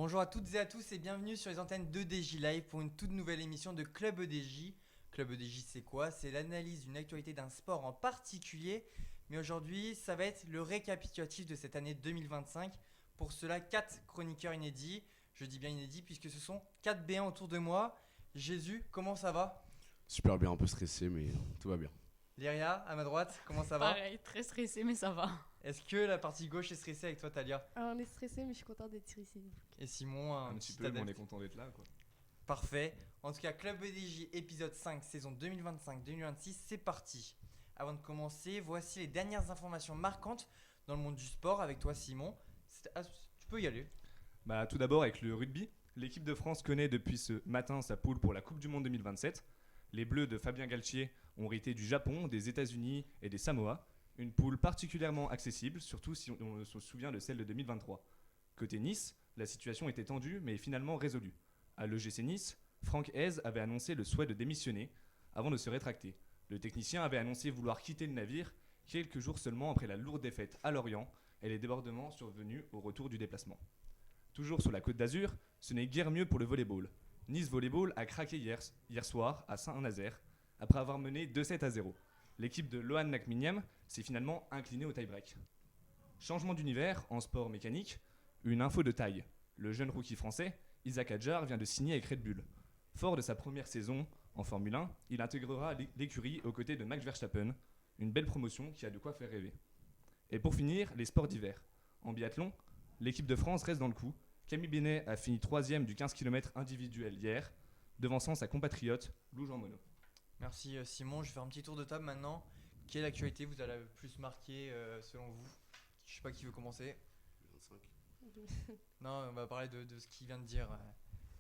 Bonjour à toutes et à tous et bienvenue sur les antennes d'EDJ Live pour une toute nouvelle émission de Club EDJ. Club EDJ c'est quoi? C'est l'analyse d'une actualité d'un sport en particulier. Mais aujourd'hui ça va être le récapitulatif de cette année 2025. Pour cela 4 chroniqueurs inédits. Je dis bien inédits puisque ce sont 4 béants autour de moi. Jésus, comment ça va? Super bien, un peu stressé, mais tout va bien. Léria, à ma droite, comment ça va? Pareil, très stressé, mais ça va. Est-ce que la partie gauche est stressée avec toi Talia? On est stressé, mais je suis contente d'être ici. Et Simon, un Un petit petit peu, mais on est adepte. content d'être là, quoi. Parfait. En tout cas, Club EDJ épisode 5, saison 2025-2026, c'est parti. Avant de commencer, voici les dernières informations marquantes dans le monde du sport avec toi Simon. Tu peux y aller. Bah, tout d'abord, avec le rugby, l'équipe de France connaît depuis ce matin sa poule pour la Coupe du Monde 2027. Les Bleus de Fabien Galtier ont hérité du Japon, des États-Unis et des Samoa. Une poule particulièrement accessible, surtout si on se souvient de celle de 2023. Côté Nice, la situation était tendue, mais finalement résolue. À l'EGC Nice, Franck Hez avait annoncé le souhait de démissionner avant de se rétracter. Le technicien avait annoncé vouloir quitter le navire quelques jours seulement après la lourde défaite à Lorient et les débordements survenus au retour du déplacement. Toujours sur la Côte d'Azur, ce n'est guère mieux pour le volleyball. Nice Volleyball a craqué hier soir à Saint-Nazaire après avoir mené 2-7-0. L'équipe de Lohan Nakminiam s'est finalement inclinée au tie-break. Changement d'univers en sport mécanique, une info de taille. Le jeune rookie français, Isaac Hadjar, vient de signer avec Red Bull. Fort de sa première saison en Formule 1, il intégrera l'écurie aux côtés de Max Verstappen, une belle promotion qui a de quoi faire rêver. Et pour finir, les sports d'hiver. En biathlon, l'équipe de France reste dans le coup. Camille Binet a fini 3ème du 15 km individuel hier, devançant sa compatriote Lou Jean Monod. Merci Simon. Je vais faire un petit tour de table maintenant. Quelle actualité vous a le plus marqué selon vous? Je sais pas qui veut commencer. 25. Non, on va parler de ce qu'il vient de dire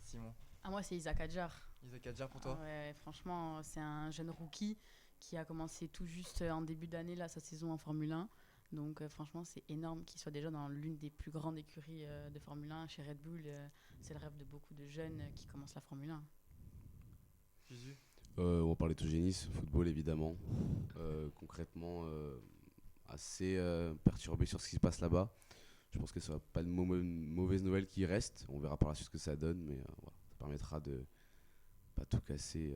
Simon. Ah, moi, c'est Isaac Hadjar. Isaac Hadjar pour toi? Ah ouais, franchement, c'est un jeune rookie qui a commencé tout juste en début d'année là, sa saison en Formule 1. Donc, franchement, c'est énorme qu'il soit déjà dans l'une des plus grandes écuries de Formule 1 chez Red Bull. C'est le rêve de beaucoup de jeunes qui commencent la Formule 1. Jésus. On va parler de Nice, football évidemment. Concrètement, assez perturbé sur ce qui se passe là-bas. Je pense que ce ne sera pas une mauvaise nouvelle qui reste. On verra par la suite ce que ça donne, mais voilà, ça permettra de pas tout casser.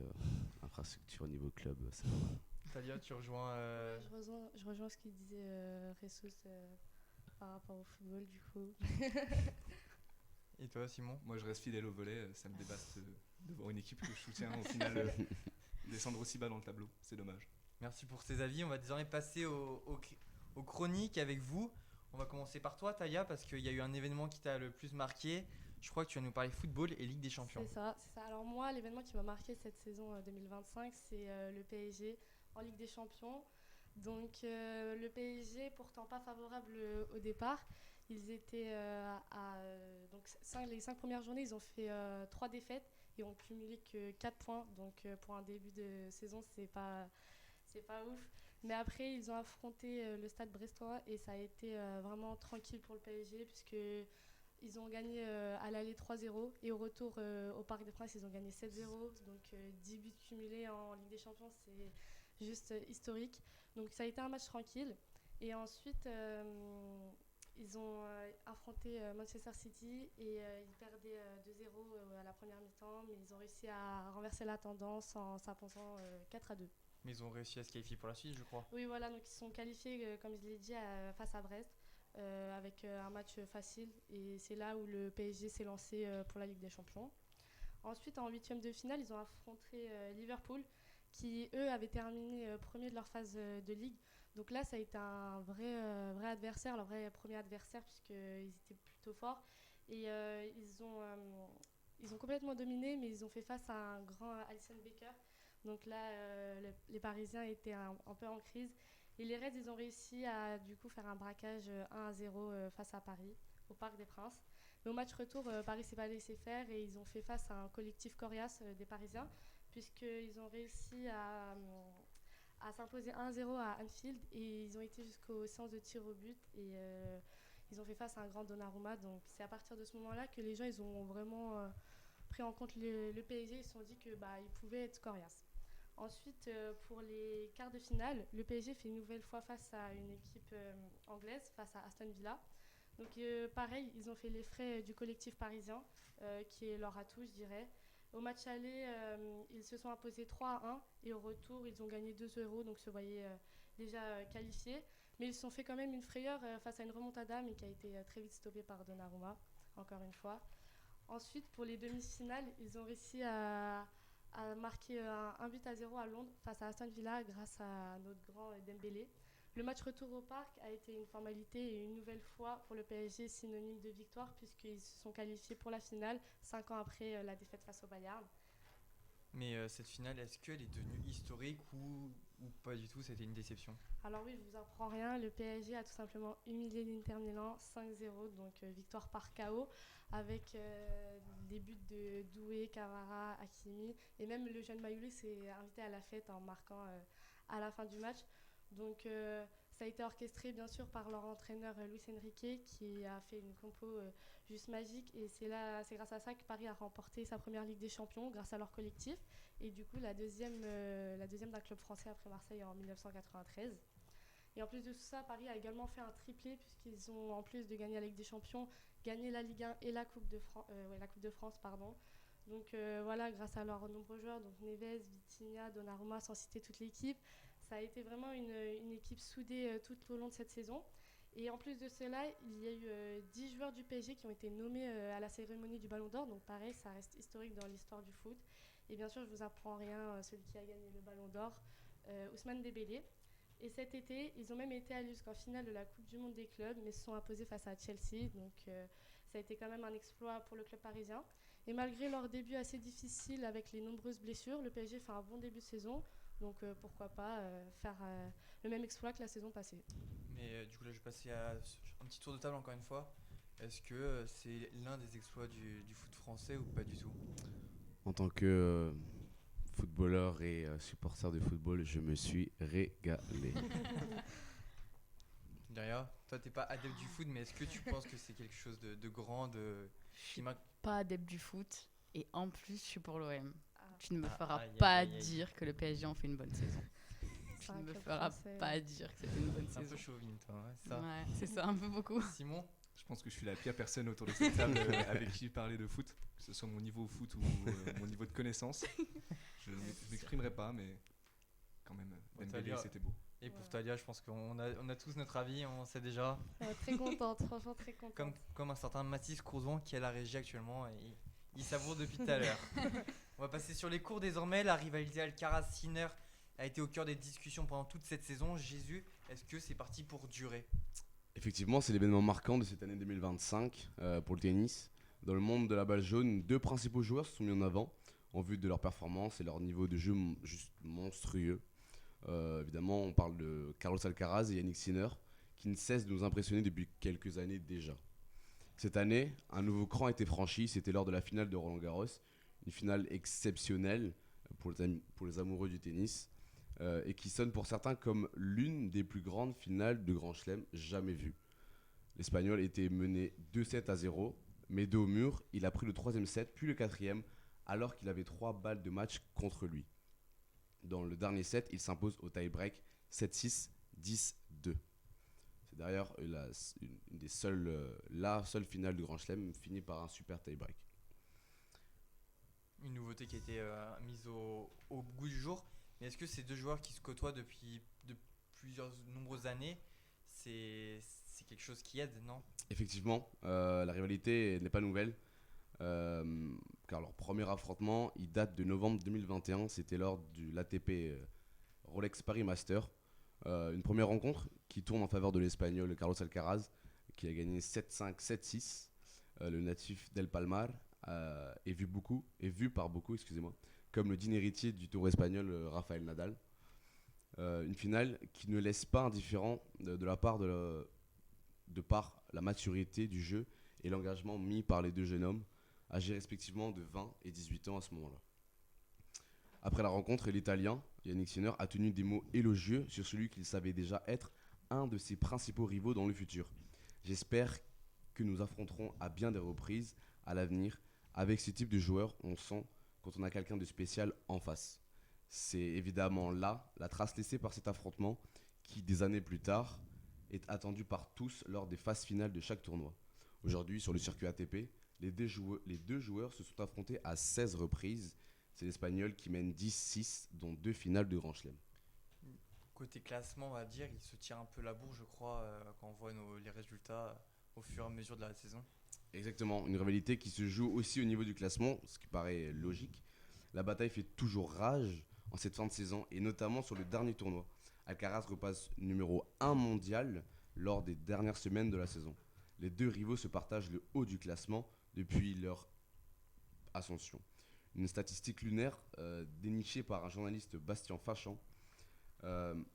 Infrastructure au niveau club, ça va. Talia, tu rejoins. Je rejoins ce qu'il disait Ressus par rapport au football, du coup. Et toi Simon? Moi, je reste fidèle au volet, ça me dépasse de voir une équipe que je soutiens au final descendre aussi bas dans le tableau. C'est dommage. Merci pour ces avis. On va désormais passer aux chroniques avec vous. On va commencer par toi, Talia, parce qu'il y a eu un événement qui t'a le plus marqué. Je crois que tu vas nous parler football et Ligue des Champions. C'est ça, c'est ça. Alors moi, l'événement qui m'a marqué cette saison 2025, c'est le PSG en Ligue des Champions. Donc le PSG, pourtant pas favorable au départ, ils étaient les 5 premières journées, ils ont fait 3 défaites et ont cumulé que 4 points. Donc pour un début de saison, c'est pas ouf. Mais après, ils ont affronté le Stade Brestois et ça a été vraiment tranquille pour le PSG puisque ils ont gagné à l'aller 3-0 et au retour au Parc des Princes, ils ont gagné 7-0. Donc 10 buts cumulés en Ligue des Champions, c'est juste historique. Donc ça a été un match tranquille. Et ensuite, ils ont affronté Manchester City et ils perdaient 2-0 à la première mi-temps, mais ils ont réussi à renverser la tendance en s'imposant 4-2. Mais ils ont réussi à se qualifier pour la suite, je crois. Oui, voilà, donc ils sont qualifiés, comme je l'ai dit, face à Brest, avec un match facile. Et c'est là où le PSG s'est lancé pour la Ligue des Champions. Ensuite, en huitième de finale, ils ont affronté Liverpool, qui, eux, avaient terminé premier de leur phase de Ligue. Donc là, ça a été un vrai adversaire, leur vrai premier adversaire, puisqu'ils étaient plutôt forts. Et ils ont complètement dominé, mais ils ont fait face à un grand Alisson Becker. Donc là, les Parisiens étaient un peu en crise. Et les Reds, ils ont réussi à du coup faire un braquage 1-0 face à Paris, au Parc des Princes. Mais au match retour, Paris s'est pas laissé faire et ils ont fait face à un collectif coriace des Parisiens, puisqu'ils ont réussi à s'imposer 1-0 à Anfield et ils ont été jusqu'aux séances de tir au but et ils ont fait face à un grand Donnarumma. Donc c'est à partir de ce moment-là que les gens ils ont vraiment pris en compte le PSG. Ils se sont dit que ils pouvaient être coriaces. Ensuite, pour les quarts de finale, le PSG fait une nouvelle fois face à une équipe anglaise, face à Aston Villa. Donc pareil, ils ont fait les frais du collectif parisien, qui est leur atout, je dirais. Au match aller, ils se sont imposés 3-1 et au retour, ils ont gagné 2-0, donc se voyaient déjà qualifiés. Mais ils se sont fait quand même une frayeur face à une remontada, mais qui a été très vite stoppée par Donnarumma, encore une fois. Ensuite, pour les demi-finales, ils ont réussi à marquer un but à 0 à Londres face à Aston Villa grâce à notre grand Dembélé. Le match retour au parc a été une formalité et une nouvelle fois pour le PSG synonyme de victoire puisqu'ils se sont qualifiés pour la finale 5 ans après la défaite face au Bayern. Mais cette finale, est-ce qu'elle est devenue historique ou pas du tout? C'était une déception. Alors oui, je vous apprends rien, le PSG a tout simplement humilié l'Inter Milan 5-0, donc victoire par KO avec des buts de Doué, Cavara, Hakimi et même le jeune Mayoulé s'est invité à la fête en marquant à la fin du match. Donc ça a été orchestré bien sûr par leur entraîneur Luis Enrique qui a fait une compo juste magique et c'est grâce à ça que Paris a remporté sa première Ligue des Champions grâce à leur collectif et du coup la deuxième d'un club français après Marseille en 1993. Et en plus de tout ça, Paris a également fait un triplé puisqu'ils ont, en plus de gagner la Ligue des Champions, gagné la Ligue 1 et la Coupe de France. Pardon. Donc voilà, grâce à leurs nombreux joueurs, donc Neves, Vitinha, Donnarumma, sans citer toute l'équipe, ça a été vraiment une équipe soudée tout au long de cette saison. Et en plus de cela, il y a eu 10 joueurs du PSG qui ont été nommés à la cérémonie du Ballon d'Or. Donc pareil, ça reste historique dans l'histoire du foot. Et bien sûr, je ne vous apprends rien, celui qui a gagné le Ballon d'Or, Ousmane Dembélé. Et cet été, ils ont même été allés jusqu'en finale de la Coupe du Monde des clubs, mais se sont imposés face à Chelsea. Donc ça a été quand même un exploit pour le club parisien. Et malgré leur début assez difficile avec les nombreuses blessures, le PSG fait un bon début de saison. Donc pourquoi pas faire le même exploit que la saison passée. Mais du coup, là, je vais passer à un petit tour de table encore une fois. Est-ce que c'est l'un des exploits du foot français ou pas du tout? En tant que footballeur et supporter de football, je me suis régalé. Derrière, toi, t'es pas adepte du foot, mais est-ce que tu penses que c'est quelque chose de grand, Je suis pas adepte du foot et en plus, je suis pour l'OM. Tu ne me Ah, feras aïe, aïe, pas aïe, aïe. dire que le PSG en fait une bonne saison. Tu ne me feras pas dire que c'est une bonne C'est un peu saison. chauvin, toi, ouais, ça. Ouais, c'est ça, un peu beaucoup. Simon? Je pense que je suis la pire personne autour de cette table avec qui parler de foot, que ce soit mon niveau au foot ou mon niveau de connaissance. Je ne m'exprimerai pas, mais quand même, Bon, Dembélé, Talia. c'était beau. Et pour Talia, je pense qu'on a tous notre avis, on sait déjà. Très contente, franchement très contente. Comme un certain Mathis Courson qui est à la régie actuellement et il savoure depuis tout à l'heure. On va passer sur les cours désormais. La rivalité Alcaraz-Sinner a été au cœur des discussions pendant toute cette saison. Jésus, est-ce que c'est parti pour durer? Effectivement, c'est l'événement marquant de cette année 2025 pour le tennis. Dans le monde de la balle jaune, deux principaux joueurs se sont mis en avant en vue de leur performance et leur niveau de jeu juste monstrueux. Évidemment, on parle de Carlos Alcaraz et Yannick Sinner, qui ne cessent de nous impressionner depuis quelques années déjà. Cette année, un nouveau cran a été franchi, c'était lors de la finale de Roland-Garros, une finale exceptionnelle pour les amoureux du tennis, et qui sonne pour certains comme l'une des plus grandes finales de Grand Chelem jamais vues. L'Espagnol était mené 2-7-0, mais dos au mur, il a pris le troisième set, puis le quatrième, alors qu'il avait 3 balles de match contre lui. Dans le dernier set, il s'impose au tie-break 7-6, 10-2. C'est d'ailleurs une des la seule finale du Grand Chelem finie par un super tie-break. Une nouveauté qui a été mise au goût du jour. Mais est-ce que ces deux joueurs qui se côtoient depuis de nombreuses années, c'est quelque chose qui aide, non? Effectivement, la rivalité n'est pas nouvelle, car leur premier affrontement, il date de novembre 2021, c'était lors de l'ATP Rolex Paris Master. Une première rencontre qui tourne en faveur de l'Espagnol Carlos Alcaraz, qui a gagné 7-5, 7-6. Le natif d'El Palmar est vu par beaucoup, comme le digne héritier du tour espagnol Rafael Nadal. Une finale qui ne laisse pas indifférent de par la maturité du jeu et l'engagement mis par les deux jeunes hommes, âgés respectivement de 20 et 18 ans à ce moment-là. Après la rencontre, l'Italien Yannick Sinner a tenu des mots élogieux sur celui qu'il savait déjà être un de ses principaux rivaux dans le futur. J'espère que nous affronterons à bien des reprises à l'avenir. Avec ce type de joueur, on sent quand on a quelqu'un de spécial en face. C'est évidemment là la trace laissée par cet affrontement qui, des années plus tard, est attendu par tous lors des phases finales de chaque tournoi. Aujourd'hui, sur le circuit ATP, les deux joueurs se sont affrontés à 16 reprises. C'est l'Espagnol qui mène 10-6, dont 2 finales de Grand Chelem. Côté classement, on va dire, il se tire un peu la bourre, je crois, quand on voit les résultats au fur et à mesure de la saison. Exactement, une rivalité qui se joue aussi au niveau du classement, ce qui paraît logique. La bataille fait toujours rage en cette fin de saison, et notamment sur le dernier tournoi. Alcaraz repasse numéro 1 mondial lors des dernières semaines de la saison. Les deux rivaux se partagent le haut du classement depuis leur ascension. Une statistique lunaire dénichée par un journaliste Bastien Fachan.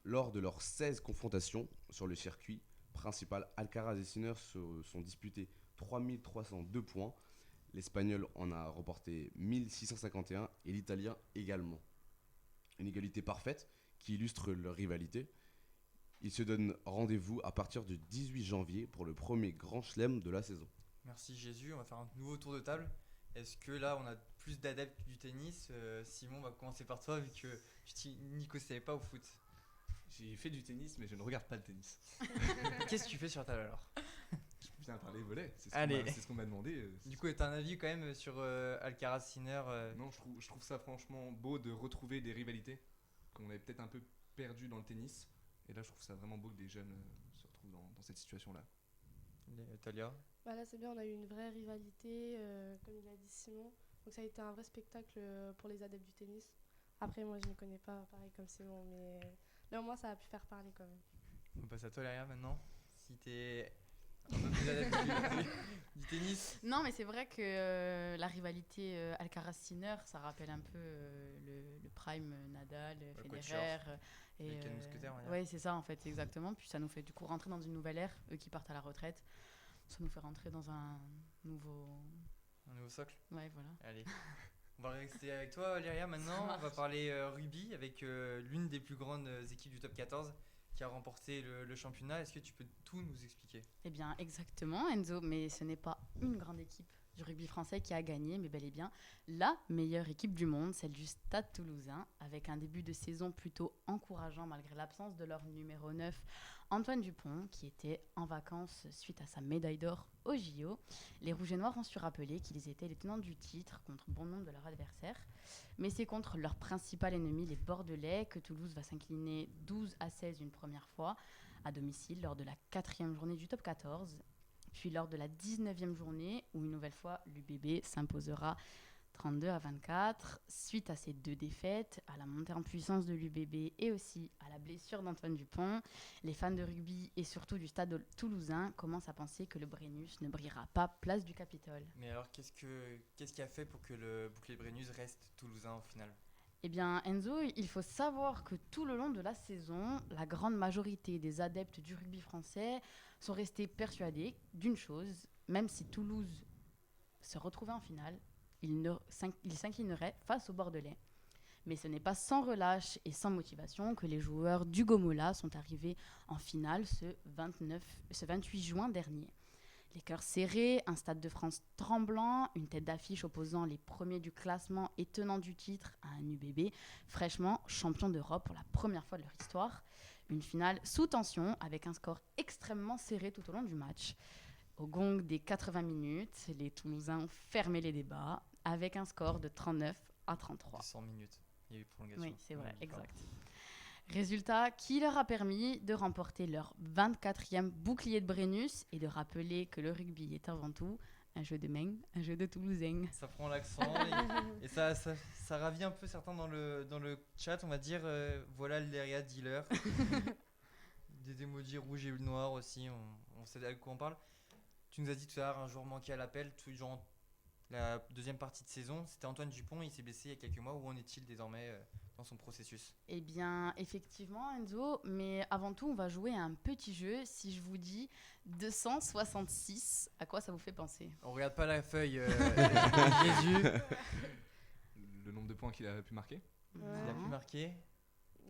Lors de leurs 16 confrontations sur le circuit principal, Alcaraz et Sinner se sont disputés 3302 points. L'Espagnol en a remporté 1651 et l'Italien également. Une égalité parfaite qui illustre leur rivalité. Ils se donnent rendez-vous à partir du 18 janvier pour le premier grand chelem de la saison. Merci Jésus, on va faire un nouveau tour de table. Est-ce que là on a plus d'adeptes du tennis Simon, on va commencer par toi vu que Nico ne savait pas au foot. J'ai fait du tennis, mais je ne regarde pas le tennis. Qu'est-ce que tu fais sur la table alors? Je viens parler volley, Allez. C'est ce qu'on m'a demandé. Du coup, t'as un avis quand même sur Alcaraz Sinner Non, je trouve ça franchement beau de retrouver des rivalités qu'on avait peut-être un peu perdues dans le tennis. Et là, je trouve ça vraiment beau que des jeunes se retrouvent dans cette situation-là. Talia? Bah là, c'est bien, on a eu une vraie rivalité, comme il a dit Simon. Donc ça a été un vrai spectacle pour les adeptes du tennis. Après, moi, je ne connais pas pareil comme Simon, mais là, au moins, ça a pu faire parler quand même. On passe à toi, Léa, maintenant. Si t'es un peu plus adepte du tennis. Non, mais c'est vrai que la rivalité Alcaraz-Sinner, ça rappelle un peu le prime Nadal, Federer. Les quatre mousquetaires, on va dire. Ouais, c'est ça en fait, exactement. Puis ça nous fait du coup rentrer dans une nouvelle ère, eux qui partent à la retraite. Ça nous fait rentrer dans un nouveau socle. Ouais, voilà. Allez. On va rester avec toi, Léa, maintenant. On va parler rugby avec l'une des plus grandes équipes du top 14 qui a remporté le championnat. Est-ce que tu peux tout nous expliquer? Eh bien, exactement, Enzo. Mais ce n'est pas une grande équipe du rugby français qui a gagné, mais bel et bien la meilleure équipe du monde, celle du Stade Toulousain, avec un début de saison plutôt encourageant malgré l'absence de leur numéro 9, Antoine Dupont, qui était en vacances suite à sa médaille d'or au JO. Les Rouges et Noirs ont su rappeler qu'ils étaient les tenants du titre contre bon nombre de leurs adversaires. Mais c'est contre leur principal ennemi, les Bordelais, que Toulouse va s'incliner 12-16 une première fois à domicile lors de la 4e journée du top 14. Puis lors de la 19e journée, où une nouvelle fois l'UBB s'imposera 32-24, suite à ces deux défaites, à la montée en puissance de l'UBB et aussi à la blessure d'Antoine Dupont, les fans de rugby et surtout du Stade Toulousain commencent à penser que le Brennus ne brillera pas place du Capitole. Mais alors, qu'est-ce qui a fait pour que le bouclier Brennus reste toulousain au final? Eh bien, Enzo, il faut savoir que tout le long de la saison, la grande majorité des adeptes du rugby français sont restés persuadés d'une chose, même si Toulouse se retrouvait en finale, il s'inclinerait face aux Bordelais. Mais ce n'est pas sans relâche et sans motivation que les joueurs du Gomola sont arrivés en finale ce 28 juin dernier. Les cœurs serrés, un Stade de France tremblant, une tête d'affiche opposant les premiers du classement et tenants du titre à un UBB fraîchement champion d'Europe pour la première fois de leur histoire. Une finale sous tension avec un score extrêmement serré tout au long du match. Au gong des 80 minutes, les Toulousains ont fermé les débats avec un score de 39-33. 100 minutes, il y a eu prolongation. Oui, c'est vrai, exact. Résultat qui leur a permis de remporter leur 24e bouclier de Brennus et de rappeler que le rugby est avant tout un jeu de main, un jeu de Toulousain. Ça prend l'accent et ça ravit un peu certains dans le chat, on va dire voilà l'Eria dealer. Des emojis rouges et noirs aussi, on sait de quoi on parle. Tu nous as dit tout à l'heure un joueur manqué à l'appel, durant la deuxième partie de saison, c'était Antoine Dupont, il s'est blessé il y a quelques mois. Où en est-il désormais dans son processus? Eh bien, effectivement, Enzo, mais avant tout, on va jouer à un petit jeu. Si je vous dis 266, à quoi ça vous fait penser? On regarde pas la feuille, Jésus. Le nombre de points qu'il a pu marquer. Il a pu marquer.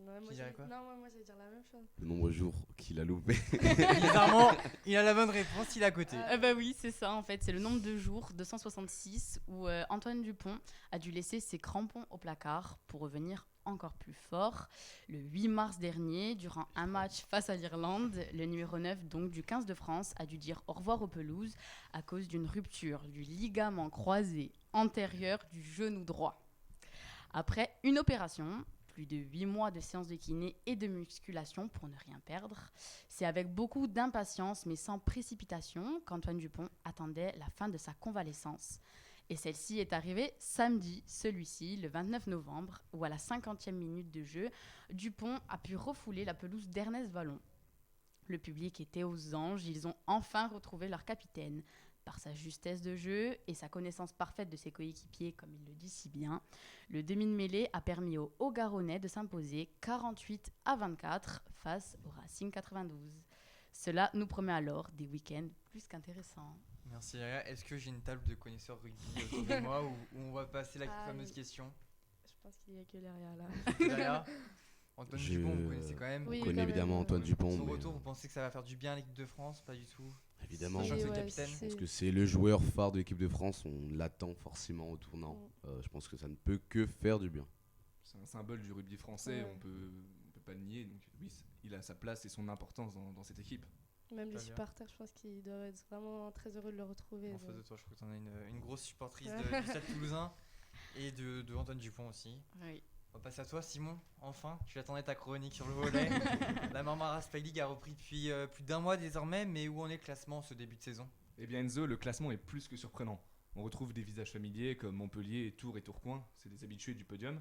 Non, Tu dirais quoi? moi j'allais dire la même chose. Le nombre de jours qu'il a loupé. Bizarrement, il a la bonne réponse, il est à côté. Bah oui, c'est ça en fait. C'est le nombre de jours, 266, où Antoine Dupont a dû laisser ses crampons au placard pour revenir encore plus fort. Le 8 mars dernier, durant un match face à l'Irlande, le numéro 9 donc, du 15 de France a dû dire au revoir aux pelouses à cause d'une rupture du ligament croisé antérieur du genou droit. Après une opération, plus de 8 mois de séances de kiné et de musculation pour ne rien perdre, c'est avec beaucoup d'impatience mais sans précipitation qu'Antoine Dupont attendait la fin de sa convalescence. Et celle-ci est arrivée samedi, celui-ci, le 29 novembre, où à la 50e minute de jeu, Dupont a pu refouler la pelouse d'Ernest Vallon. Le public était aux anges, ils ont enfin retrouvé leur capitaine. Par sa justesse de jeu et sa connaissance parfaite de ses coéquipiers, comme il le dit si bien, le demi de mêlée a permis aux Hauts-Garonnais de s'imposer 48-24 face au Racing 92. Cela nous promet alors des week-ends plus qu'intéressants. Merci Léa. Est-ce que j'ai une table de connaisseurs rugby autour de moi où on va passer la fameuse oui. question? Je pense qu'il y a que Léa là. Léa, Antoine Dupont, vous connaissez quand même. Oui, On quand connaît même, évidemment Antoine Dupont. Son mais, retour, vous pensez que ça va faire du bien à l'équipe de France? Pas du tout. évidemment, Sachant que c'est le Ouais, capitaine. je pense que c'est le joueur phare de l'équipe de France. On l'attend forcément au tournant. Je pense que ça ne peut que faire du bien. C'est un symbole du rugby français, Ouais. on peut pas le nier. Donc oui, il a sa place et son importance dans cette équipe. Même les Très bien. supporters, je pense qu'ils doivent être vraiment très heureux de le retrouver. En face de donc. toi, je crois que tu en as une grosse supportrice du Stade Toulousain et de Antoine Dupont aussi. Oui. On va passer à toi, Simon. Enfin, tu attendais ta chronique sur le volet. La Marmara Spy League a repris depuis plus d'un mois désormais, mais où en est le classement en ce début de saison? Eh bien Enzo, le classement est plus que surprenant. On retrouve des visages familiers comme Montpellier, Tours et Tourcoing, c'est des habitués du podium.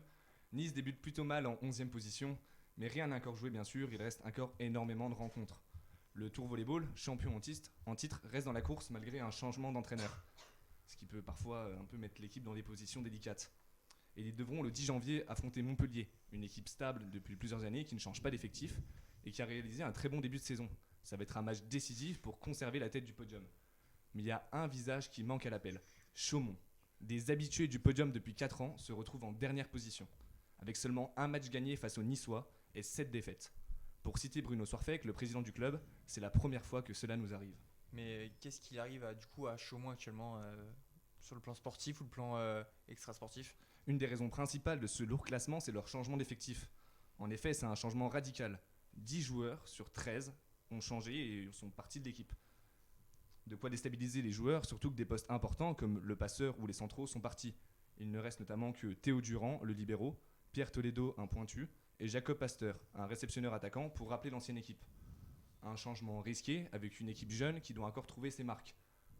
Nice débute plutôt mal en 11e position, mais rien n'a encore joué bien sûr, il reste encore énormément de rencontres. Le Tour Volleyball, champion en titre, reste dans la course malgré un changement d'entraîneur, ce qui peut parfois un peu mettre l'équipe dans des positions délicates. Et ils devront le 10 janvier affronter Montpellier, une équipe stable depuis plusieurs années qui ne change pas d'effectif et qui a réalisé un très bon début de saison. Ça va être un match décisif pour conserver la tête du podium. Mais il y a un visage qui manque à l'appel, Chaumont. Des habitués du podium depuis 4 ans se retrouvent en dernière position, avec seulement un match gagné face aux Niçois et 7 défaites. Pour citer Bruno Soirfec, le président du club, c'est la première fois que cela nous arrive. Mais qu'est-ce qu'il arrive à Chaumont actuellement sur le plan sportif ou le plan extra-sportif? Une des raisons principales de ce lourd classement, c'est leur changement d'effectif. En effet, c'est un changement radical. 10 joueurs sur 13 ont changé et sont partis de l'équipe. De quoi déstabiliser les joueurs, surtout que des postes importants comme le passeur ou les centraux sont partis. Il ne reste notamment que Théo Durand, le libéro, Pierre Toledo, un pointu, et Jacob Pasteur, un réceptionneur attaquant pour rappeler l'ancienne équipe. Un changement risqué avec une équipe jeune qui doit encore trouver ses marques.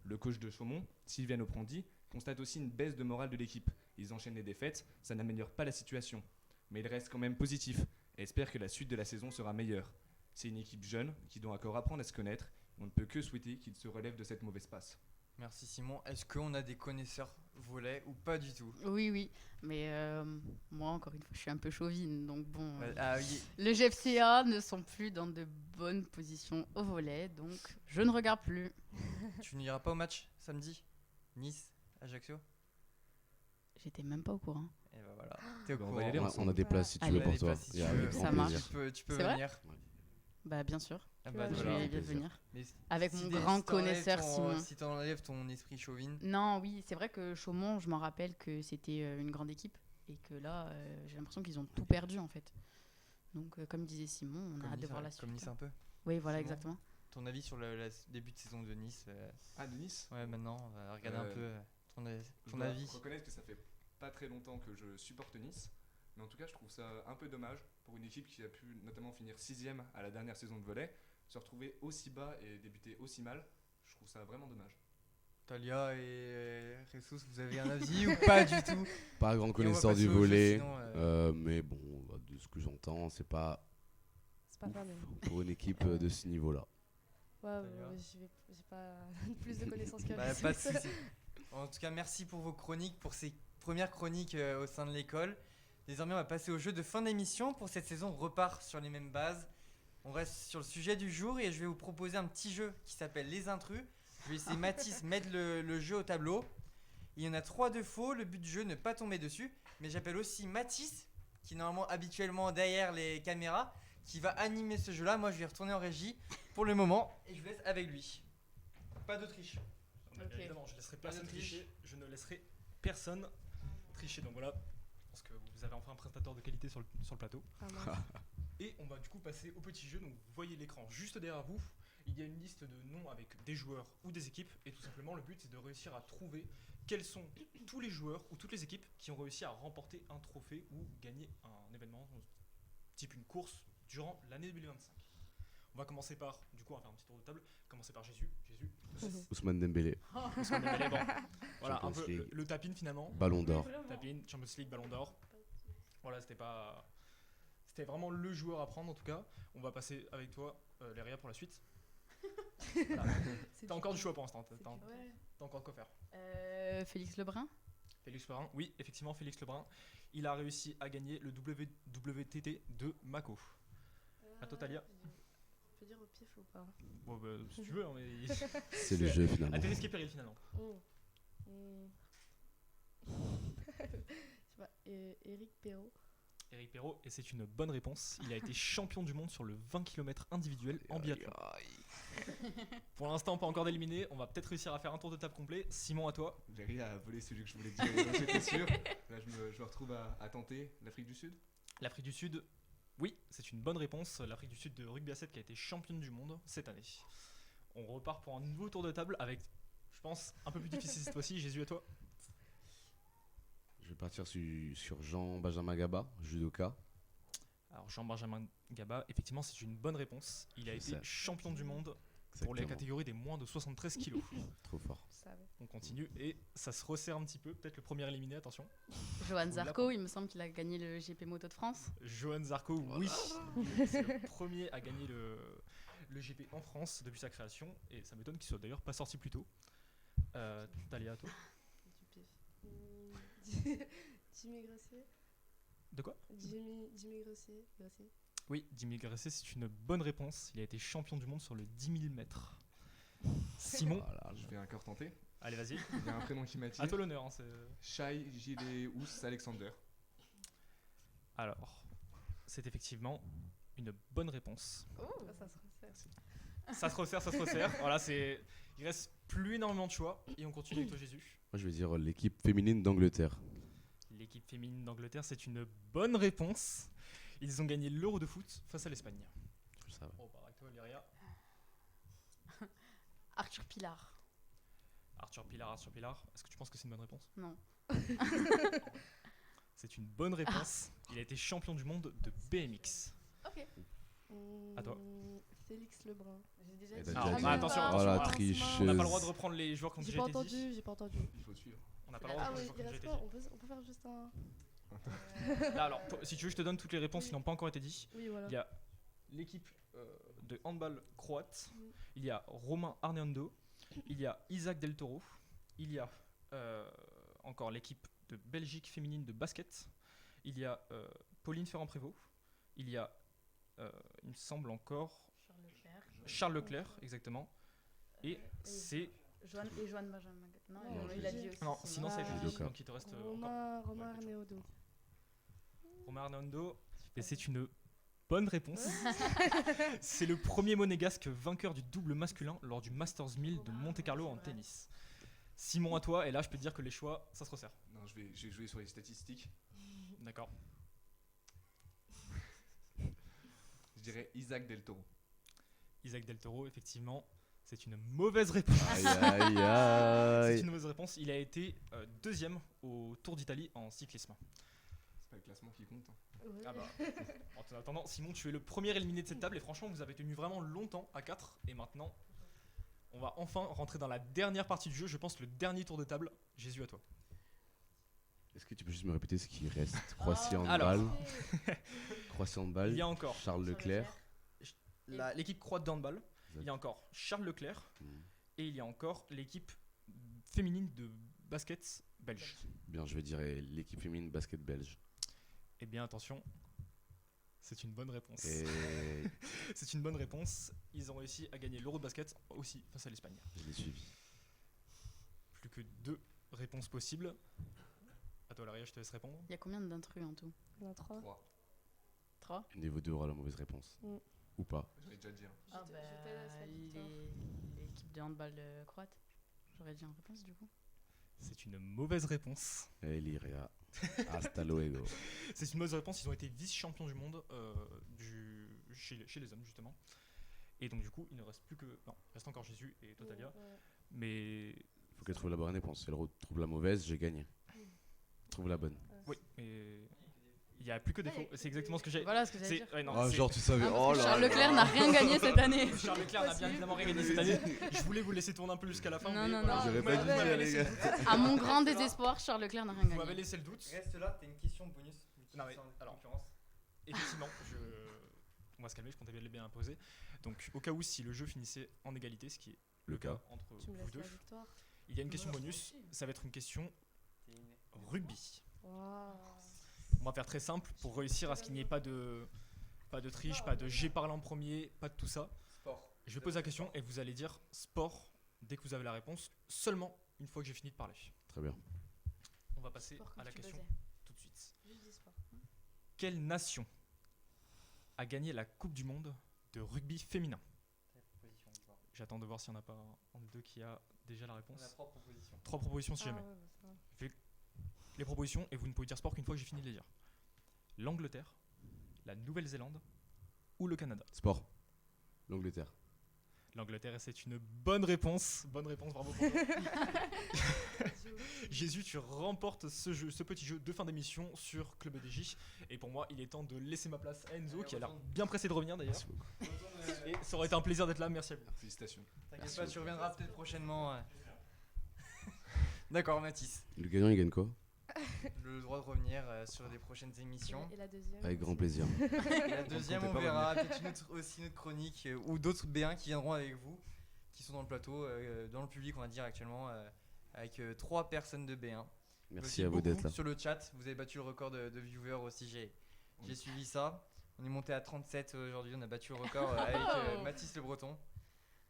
Le coach de Chaumont, Sylviane Oprandi, constate aussi une baisse de morale de l'équipe. Ils enchaînent les défaites, ça n'améliore pas la situation. Mais il reste quand même positif et espère que la suite de la saison sera meilleure. C'est une équipe jeune qui doit encore apprendre à se connaître. On ne peut que souhaiter qu'ils se relèvent de cette mauvaise passe. Merci Simon. Est-ce qu'on a des connaisseurs volets ou pas du tout? Oui, mais moi, encore une fois, je suis un peu chauvine, donc bon... Ah oui, Les GFCA ne sont plus dans de bonnes positions au volet, donc je ne regarde plus. tu n'iras pas au match samedi? Nice, Ajaccio? J'étais même pas au courant. Et bah voilà, t'es au Bah, on courant. va y aller On a des places si tu Allez. veux pour toi. Si tu Et veux, avec Ça grand marche. plaisir. tu peux C'est vrai venir. Bah bien sûr, Ah Tu bah, vas je voilà. vais plaisir. venir. Mais Avec si mon t'es- grand si t'enlèves connaisseur ton- Simon. Si t'enlèves ton esprit chauvine, Non, oui, c'est vrai que Chaumont, je m'en rappelle que c'était une grande équipe et que là, j'ai l'impression qu'ils ont tout perdu en fait. Donc, comme disait Simon, on a comme hâte de Nice, voir la ouais, suite. comme Nice quoi. un peu. Oui, voilà, Simon. exactement. Ton avis sur le début de saison de Nice Ah, de Nice. Ouais, maintenant, on va regarder un peu ton, Je ton dois avis. reconnaître que ça fait pas très longtemps que je supporte Nice. Mais en tout cas, je trouve ça un peu dommage pour une équipe qui a pu notamment finir 6ème à la dernière saison de volley, se retrouver aussi bas et débuter aussi mal. Je trouve ça vraiment dommage. Talia et Jesus, vous avez un avis ou pas du tout? Pas grand Et on va connaisseur passer du au jeu, volet, sinon, mais bon, bah, de ce que j'entends, c'est pas C'est pas ouf fameux. pour une équipe de ce niveau-là. Ouais, Talia. j'ai pas plus de connaissances que Bah, vous. pas de soucis. En tout cas, merci pour vos chroniques, pour ces premières chroniques au sein de l'école. Désormais, on va passer au jeu de fin d'émission. Pour cette saison, on repart sur les mêmes bases. On reste sur le sujet du jour et je vais vous proposer un petit jeu qui s'appelle Les Intrus. Je vais laisser Mathis mettre le jeu au tableau. Il y en a 3 de faux. Le but du jeu, ne pas tomber dessus. Mais j'appelle aussi Mathis qui est normalement habituellement derrière les caméras, qui va animer ce jeu-là. Moi, je vais retourner en régie pour le moment et je vous laisse avec lui. Pas de triche. Bien Ok. évidemment, je laisserai Pas personne de triche. tricher. Je ne laisserai personne tricher. Donc voilà, je pense que vous avez enfin un présentateur de qualité sur le plateau. Ah, mince. Et on va du coup passer au petit jeu. Donc vous voyez l'écran juste derrière vous. Il y a une liste de noms avec des joueurs ou des équipes. Et tout simplement, le but c'est de réussir à trouver quels sont tous les joueurs ou toutes les équipes qui ont réussi à remporter un trophée ou gagner un événement, type une course, durant l'année 2025. On va commencer par, du coup, on va faire un petit tour de table. Commencer par Jésus. Jésus, Ousmane Dembélé, Ousmane Dembélé, bon. Voilà, un Champions peu League. le tapin finalement. Ballon d'or. Tapin, Champions League, Ballon d'Or. Voilà, c'était vraiment le joueur à prendre en tout cas. On va passer avec toi, Léria, pour la suite. Voilà. T'as encore du choix pour l'instant. T'as encore de quoi faire. Félix Lebrun. Félix Lebrun, oui, effectivement, Félix Lebrun. Il a réussi à gagner le WTT de Mako. À toi, Talia. Je peux dire au pif ou pas? Bon, bah, si tu veux, hein, mais. C'est le jeu finalement. À tes risques et périls finalement. Je sais pas, Eric Perrault. Eric Perrault, et c'est une bonne réponse. Il a été champion du monde sur le 20 km individuel en biathlon. Pour l'instant, pas encore d'éliminé. On va peut-être réussir à faire un tour de table complet. Simon, à toi. J'ai à voler celui que je voulais dire, j'étais sûr. Là, je me retrouve à tenter l'Afrique du Sud. L'Afrique du Sud, oui, c'est une bonne réponse. L'Afrique du Sud de rugby à 7 qui a été championne du monde cette année. On repart pour un nouveau tour de table avec, je pense, un peu plus difficile cette fois-ci. Jésus, à toi. Je vais partir sur Jean-Benjamin Gaba, judoka. Alors, Jean-Benjamin Gaba, effectivement, c'est une bonne réponse. Il a Je été sais. champion du monde pour les Exactement. catégories des moins de 73 kilos. Trop fort. Je savais. On continue et ça se resserre un petit peu. Peut-être le premier éliminé, attention. Johan Faut Zarco, il me semble qu'il a gagné le GP Moto de France. Johan Zarco, oui. C'est le premier à gagner le GP en France depuis sa création. Et ça m'étonne qu'il soit d'ailleurs pas sorti plus tôt. Talia, à toi. Du pif. Jimmy Gressier. De quoi? Jimmy Gressier. Oui, Jimmy Gressier, c'est une bonne réponse. Il a été champion du monde sur le 10 000 mètres. Simon, Je vais encore tenter. allez, vas-y. Il y a un prénom qui m'attire. À toi l'honneur. Hein, Shai Gileous Alexander. Alors, c'est effectivement une bonne réponse. Ça se resserre. Ça se resserre. Voilà, il reste plus énormément de choix. Et on continue avec toi, Jésus. Moi je vais dire l'équipe féminine d'Angleterre. L'équipe féminine d'Angleterre, c'est une bonne réponse. Ils ont gagné l'Euro de foot face à l'Espagne. Ça va. On repart avec toi, Léria. Arthur Pilar. Arthur Pilar. Est-ce que tu penses que c'est une bonne réponse? Non. C'est une bonne réponse. Il a été champion du monde de BMX. Ok. À toi. Félix Lebrun. J'ai déjà Et dit. t'as Alors, déjà bah, dit. attention, Oh la attention. tricheuse. On n'a pas le droit de reprendre les joueurs qui ont J'ai déjà pas été dit. entendu. Il faut suivre. On n'a pas le droit de Ah reprendre oui, les joueurs qui il ont reste déjà été quoi? dit. On peut faire juste un. Là, alors, si tu veux, je te donne toutes les réponses qui n'ont pas encore été dites. Oui, voilà. Il y a l'équipe de handball croate. Mm. Il y a Romain Arneando. Il y a Isaac Del Toro. Il y a encore l'équipe de Belgique féminine de basket. Il y a Pauline Ferrand-Prévot. Il y a, il me semble encore, Charles Leclerc. Charles Leclerc, exactement. Et c'est... Johan Benjamin. Non, Non, il a dit aussi. Non, Simon. sinon c'est Ah, dit. judoka. Donc il te reste encore Romain Ouais, Arneaudo. Romain Arneando. Et c'est une bonne réponse. C'est le premier monégasque vainqueur du double masculin lors du Masters 1000 de Monte-Carlo en tennis. Simon, à toi. Et là, je peux te dire que les choix, ça se resserre. Non, je vais jouer sur les statistiques. D'accord. Je dirais Isaac Del Toro. Isaac Del Toro, effectivement, c'est une mauvaise réponse. Aïe aïe C'est aïe. une mauvaise réponse. Il a été deuxième au Tour d'Italie en cyclisme. C'est pas le classement qui compte. Hein. Ouais. Ah bah. En attendant, Simon, tu es le premier éliminé de cette table et franchement, vous avez tenu vraiment longtemps à 4. Et maintenant, on va enfin rentrer dans la dernière partie du jeu. Je pense le dernier tour de table. Jésus, à toi. Est-ce que tu peux juste me répéter ce qui reste? Croatie Alors. handball. Croatie handball. Il y a encore Charles Leclerc. l'équipe croate de handball. Il y a encore Charles Leclerc. Hmm. Et il y a encore l'équipe féminine de basket belge. Bien, je vais dire l'équipe féminine basket belge. Eh bien, attention. C'est une bonne réponse. Et C'est une bonne réponse. Ils ont réussi à gagner l'Euro de basket aussi face à l'Espagne. je l'ai suivi. Plus que 2 réponses possibles. À Tolaria, je te laisse répondre. Il y a combien d'intrus en tout? Il y en a 3. 3? Une des vous deux aura la mauvaise réponse. Mm. Ou pas. Je l'ai déjà dit. Ah Je te laisse la victoire. l'équipe de handball croate. J'aurais dit en réponse du coup. C'est une mauvaise réponse. Liria. Hasta luego. C'est une mauvaise réponse. Ils ont été vice-champions du monde chez les hommes, justement. Et donc, du coup, il ne reste plus que. Non, il reste encore Jésus et Totalia. Ouais. Mais. Faut qu'elle trouve la bonne réponse. Si elle trouve la mauvaise, j'ai gagné. Trouve la bonne. Oui, mais. Il n'y a plus que des faux. C'est exactement ce que j'ai. Voilà ce que j'allais dire. Ouais, non, Ah, c'est- genre, tu savais. Ah, parce Oh que là Charles là. Leclerc n'a rien gagné cette année. Charles Leclerc n'a bien évidemment rien gagné cette année. Je voulais vous laisser tourner un peu jusqu'à la fin. Non, mais non, voilà, non. vous J'aurais m'avez- pas vous dit m'avez ça, laissé les le gars. doute. À mon grand désespoir, Charles Leclerc n'a rien Vous m'avez gagné. laissé le doute. Reste là, t'as une question bonus. Non, mais, alors, effectivement, on va se calmer, je comptais bien la poser. Donc, au cas où, si le jeu finissait en égalité, ce qui est Le cas. entre Tu me vous laisses deux, la victoire. il y a une question bonus. Ça va être une question rugby. Waouh. On va faire très simple pour réussir à ce qu'il n'y ait pas de triche, pas de j'ai parlé en premier, pas de tout ça. Sport. Je vais poser la question et vous allez dire sport dès que vous avez la réponse, seulement une fois que j'ai fini de parler. Très bien. On va passer Sport, comme à la tu question faisais. tout de suite. Juste du sport. Quelle nation a gagné la Coupe du Monde de rugby féminin? J'attends de voir s'il n'y en a pas un des deux qui a déjà la réponse. On a 3 propositions. 3 propositions si Ah jamais. ouais, bah, ça va. Je fais les propositions et vous ne pouvez dire sport qu'une fois que j'ai fini de les dire. L'Angleterre, la Nouvelle-Zélande ou le Canada? Sport. L'Angleterre. L'Angleterre, et c'est une bonne réponse. Bonne réponse, bravo pour toi. Jésus, tu remportes ce petit jeu de fin d'émission sur Club EDJ. Et pour moi, il est temps de laisser ma place à Enzo, Allez, qui a l'air retourne. bien pressé de revenir d'ailleurs. Merci beaucoup. Et ça aurait été un plaisir d'être là, merci à vous. Félicitations. T'inquiète Merci pas, tu beaucoup. reviendras peut-être prochainement. D'accord, Mathis. Le gagnant, il gagne quoi? Le droit de revenir sur des prochaines émissions. Et la deuxième Avec grand aussi. plaisir. La deuxième, on comptait pas verra. Peut-être aussi une autre chronique ou d'autres B1 qui viendront avec vous, qui sont dans le plateau, dans le public, on va dire actuellement, avec 3 personnes de B1. Merci Aussi à vous d'être beaucoup là. sur le chat. Vous avez battu le record de viewers aussi. J'ai suivi ça. On est monté à 37 aujourd'hui. On a battu le record avec Mathis Le Breton.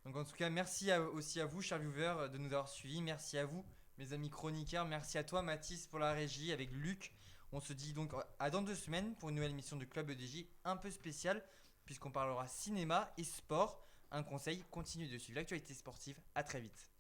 Donc en tout cas, merci aussi à vous, chers viewers, de nous avoir suivis. Merci à vous, mes amis chroniqueurs. Merci à toi, Mathis, pour la régie avec Luc. On se dit donc à dans 2 semaines pour une nouvelle émission de Club EDJ un peu spéciale, puisqu'on parlera cinéma et sport. Un conseil, continuez de suivre l'actualité sportive. À très vite.